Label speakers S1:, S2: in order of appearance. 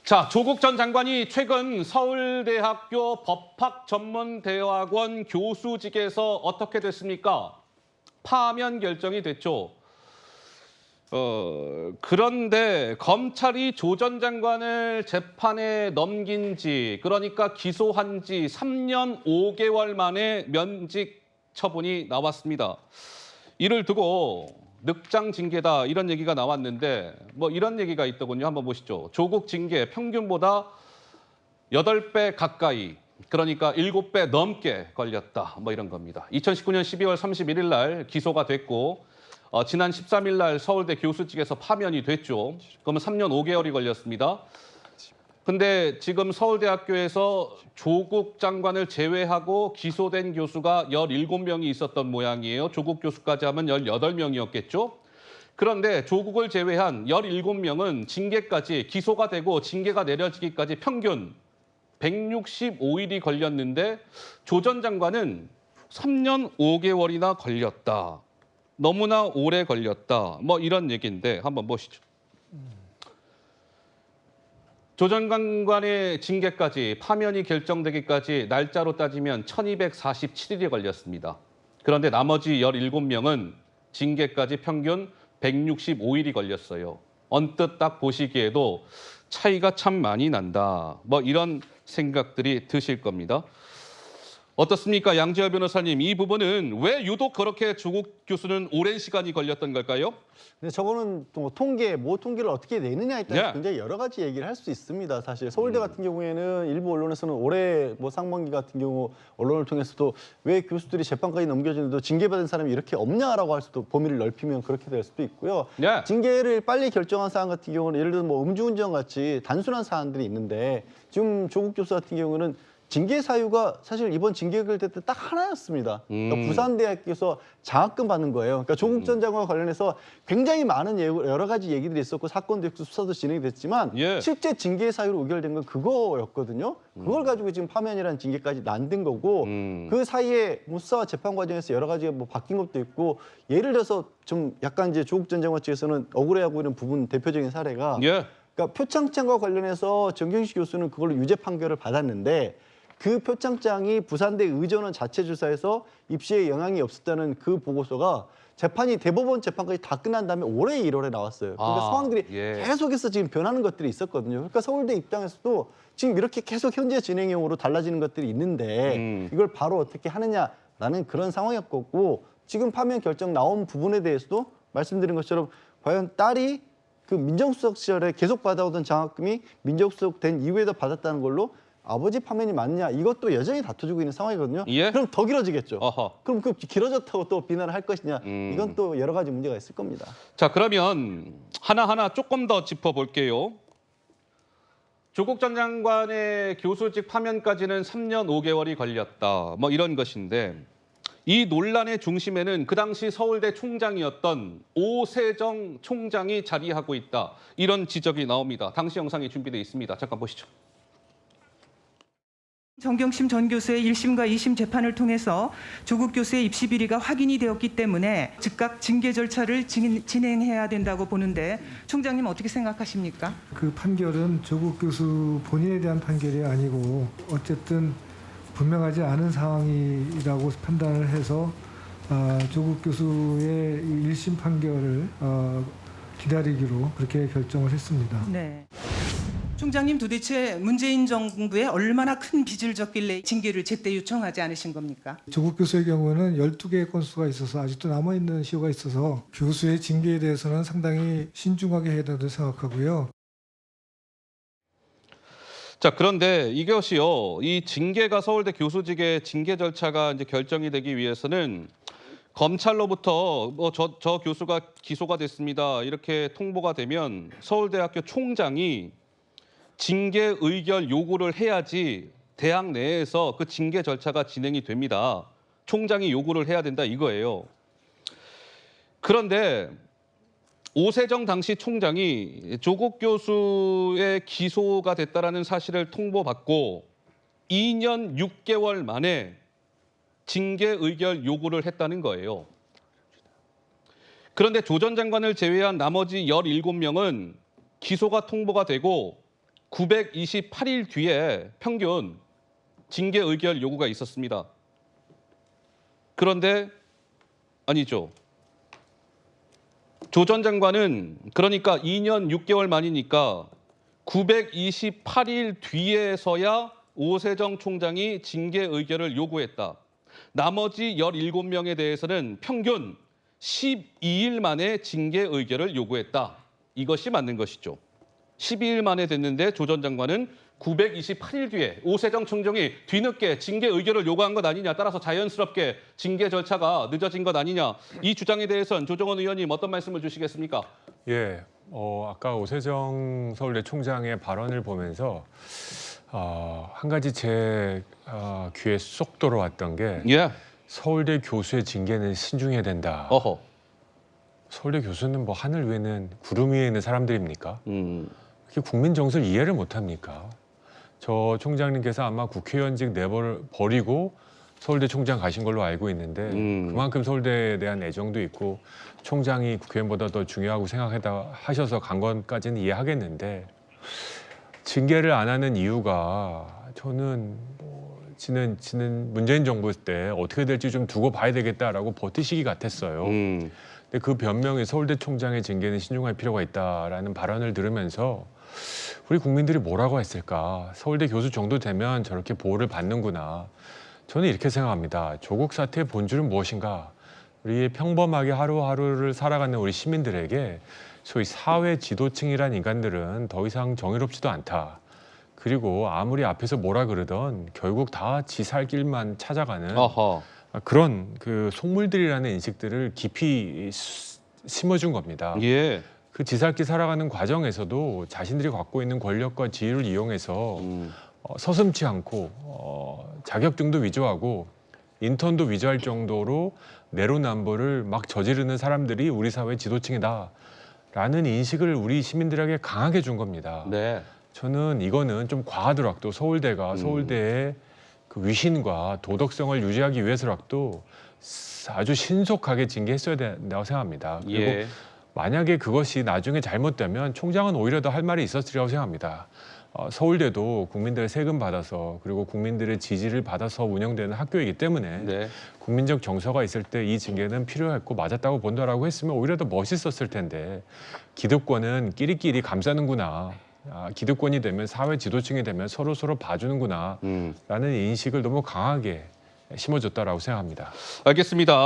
S1: 자, 조국 전 장관이 최근 서울대학교 법학전문대학원 교수직에서 어떻게 됐습니까? 파면 결정이 됐죠. 그런데 검찰이 조 전 장관을 재판에 넘긴 지, 그러니까 기소한 지 3년 5개월 만에 면직 처분이 나왔습니다. 이를 두고 늑장 징계다 이런 얘기가 나왔는데 뭐 이런 얘기가 있더군요. 한번 보시죠. 조국 징계 평균보다 8배 가까이, 그러니까 7배 넘게 걸렸다. 뭐 이런 겁니다. 2019년 12월 31일 날 기소가 됐고 지난 13일 날 서울대 교수직에서 파면이 됐죠. 그러면 3년 5개월이 걸렸습니다. 근데 지금 서울대학교에서 조국 장관을 제외하고 기소된 교수가 17명이 있었던 모양이에요. 조국 교수까지 하면 18명이었겠죠. 그런데 조국을 제외한 17명은 징계까지, 기소가 되고 징계가 내려지기까지 평균 165일이 걸렸는데 조 전 장관은 3년 5개월이나 걸렸다. 너무나 오래 걸렸다. 뭐 이런 얘기인데 한번 보시죠. 조 전 장관의 징계까지, 파면이 결정되기까지 날짜로 따지면 1247일이 걸렸습니다. 그런데 나머지 17명은 징계까지 평균 165일이 걸렸어요. 언뜻 딱 보시기에도 차이가 참 많이 난다. 뭐 이런 생각들이 드실 겁니다. 어떻습니까? 양지열 변호사님, 이 부분은 왜 유독 그렇게 조국 교수는 오랜 시간이 걸렸던 걸까요?
S2: 근데 저거는 또 통계를 어떻게 내느냐에 따라서
S1: 네.
S2: 굉장히 여러 가지 얘기를 할 수 있습니다. 사실 서울대 같은 경우에는 일부 언론에서는 올해 상반기 같은 경우 언론을 통해서도 왜 교수들이 재판까지 넘겨지는데도 징계받은 사람이 이렇게 없냐라고 할 수도, 범위를 넓히면 그렇게 될 수도 있고요.
S1: 네.
S2: 징계를 빨리 결정한 사안 같은 경우는 예를 들어 음주운전 같이 단순한 사안들이 있는데 지금 조국 교수 같은 경우는 징계 사유가 사실 이번 징계 결대 때 딱 하나였습니다. 그러니까 부산대학교에서 장학금 받는 거예요. 그러니까 조국 전 장관과 관련해서 굉장히 많은 여러 가지 얘기들이 있었고 사건도 있고 수사도 진행이 됐지만
S1: 예.
S2: 실제 징계 사유로 의결된 건 그거였거든요. 그걸 가지고 지금 파면이라는 징계까지 만든 거고 그 사이에 수사와 재판 과정에서 여러 가지가 바뀐 것도 있고 예를 들어서 좀 약간 이제 조국 전 장관 측에서는 억울해하고 있는 부분 대표적인 사례가
S1: 예.
S2: 그러니까 표창장과 관련해서 정경식 교수는 그걸로 유죄 판결을 받았는데 그 표창장이 부산대 의전원 자체 조사에서 입시에 영향이 없었다는 그 보고서가 대법원 재판까지 다 끝난 다음에 올해 1월에 나왔어요. 그러니까 상황들이 계속해서 지금 변하는 것들이 있었거든요. 그러니까 서울대 입장에서도 지금 이렇게 계속 현재 진행형으로 달라지는 것들이 있는데 이걸 바로 어떻게 하느냐라는 그런 상황이었고 지금 파면 결정 나온 부분에 대해서도 말씀드린 것처럼 과연 딸이 그 민정수석 시절에 계속 받아오던 장학금이 민정수석 된 이후에도 받았다는 걸로 아버지 파면이 맞느냐 이것도 여전히 다투지고 있는 상황이거든요.
S1: 예?
S2: 그럼 더 길어지겠죠.
S1: 어허.
S2: 그럼 그 길어졌다고 또 비난을 할 것이냐 이건 또 여러 가지 문제가 있을 겁니다.
S1: 자, 그러면 하나하나 조금 더 짚어볼게요. 조국 전 장관의 교수직 파면까지는 3년 5개월이 걸렸다. 뭐 이런 것인데 이 논란의 중심에는 그 당시 서울대 총장이었던 오세정 총장이 자리하고 있다. 이런 지적이 나옵니다. 당시 영상이 준비되어 있습니다. 잠깐 보시죠.
S3: 정경심 전 교수의 1심과 2심 재판을 통해서 조국 교수의 입시 비리가 확인이 되었기 때문에 즉각 징계 절차를 진행해야 된다고 보는데 총장님 어떻게 생각하십니까?
S4: 그 판결은 조국 교수 본인에 대한 판결이 아니고 어쨌든 분명하지 않은 상황이라고 판단을 해서 조국 교수의 1심 판결을 기다리기로 그렇게 결정을 했습니다.
S3: 네. 총장님 도대체 문재인 정부에 얼마나 큰 빚을 졌길래 징계를 제때 요청하지 않으신 겁니까?
S4: 조국 교수의 경우는 12개의 건수가 있어서 아직도 남아있는 시효가 있어서 교수의 징계에 대해서는 상당히 신중하게 해야 된다고 생각하고요.
S1: 자, 그런데 이것이요, 이 징계가 서울대 교수직의 징계 절차가 이제 결정이 되기 위해서는 검찰로부터 저 교수가 기소가 됐습니다. 이렇게 통보가 되면 서울대학교 총장이 징계 의결 요구를 해야지 대학 내에서 그 징계 절차가 진행이 됩니다. 총장이 요구를 해야 된다 이거예요. 그런데 오세정 당시 총장이 조국 교수의 기소가 됐다라는 사실을 통보받고 2년 6개월 만에 징계 의결 요구를 했다는 거예요. 그런데 조 전 장관을 제외한 나머지 17명은 기소가 통보가 되고 928일 뒤에 평균 징계 의결 요구가 있었습니다. 그런데 아니죠. 조 전 장관은 그러니까 2년 6개월 만이니까 928일 뒤에서야 오세정 총장이 징계 의결을 요구했다. 나머지 17명에 대해서는 평균 12일 만에 징계 의결을 요구했다. 이것이 맞는 것이죠. 12일 만에 됐는데 조 전 장관은 928일 뒤에 오세정 총장이 뒤늦게 징계 의결을 요구한 것 아니냐. 따라서 자연스럽게 징계 절차가 늦어진 것 아니냐. 이 주장에 대해서는 조정원 의원님 어떤 말씀을 주시겠습니까?
S5: 예, 아까 오세정 서울대 총장의 발언을 보면서 한 가지 제 귀에 쏙 들어왔던 게
S1: 예.
S5: 서울대 교수의 징계는 신중해야 된다.
S1: 어허.
S5: 서울대 교수는 뭐 하늘 위에는 구름 위에 있는 사람들입니까? 그게 국민 정서를 이해를 못합니까? 저 총장님께서 아마 국회의원직 내버리고 서울대 총장 가신 걸로 알고 있는데 그만큼 서울대에 대한 애정도 있고 총장이 국회의원보다 더 중요하고 생각하셔서 간 것까지는 이해하겠는데 징계를 안 하는 이유가 저는 지는 문재인 정부 때 어떻게 될지 좀 두고 봐야 되겠다라고 버티시기 같았어요. 근데 그 변명에 서울대 총장의 징계는 신중할 필요가 있다라는 발언을 들으면서 우리 국민들이 뭐라고 했을까? 서울대 교수 정도 되면 저렇게 보호를 받는구나. 저는 이렇게 생각합니다. 조국 사태의 본질은 무엇인가? 우리의 평범하게 하루하루를 살아가는 우리 시민들에게 소위 사회 지도층이란 인간들은 더 이상 정의롭지도 않다. 그리고 아무리 앞에서 뭐라 그러던 결국 다 지 살 길만 찾아가는
S1: 어허.
S5: 그런 그 속물들이라는 인식들을 깊이 심어준 겁니다.
S1: 예.
S5: 그 지살길 살아가는 과정에서도 자신들이 갖고 있는 권력과 지위를 이용해서 서슴지 않고 자격증도 위조하고 인턴도 위조할 정도로 내로남불을 막 저지르는 사람들이 우리 사회 지도층이다라는 인식을 우리 시민들에게 강하게 준 겁니다.
S1: 네.
S5: 저는 이거는 좀 과하더라도 서울대의 그 위신과 도덕성을 유지하기 위해서라도 아주 신속하게 징계했어야 된다고 생각합니다. 그리고
S1: 예.
S5: 만약에 그것이 나중에 잘못되면 총장은 오히려 더 할 말이 있었으리라고 생각합니다. 서울대도 국민들의 세금 받아서 그리고 국민들의 지지를 받아서 운영되는 학교이기 때문에
S1: 네.
S5: 국민적 정서가 있을 때 이 징계는 필요했고 맞았다고 본다라고 했으면 오히려 더 멋있었을 텐데 기득권은 끼리끼리 감싸는구나. 기득권이 되면 사회 지도층이 되면 서로 봐주는구나 라는 인식을 너무 강하게 심어줬다라고 생각합니다.
S1: 알겠습니다.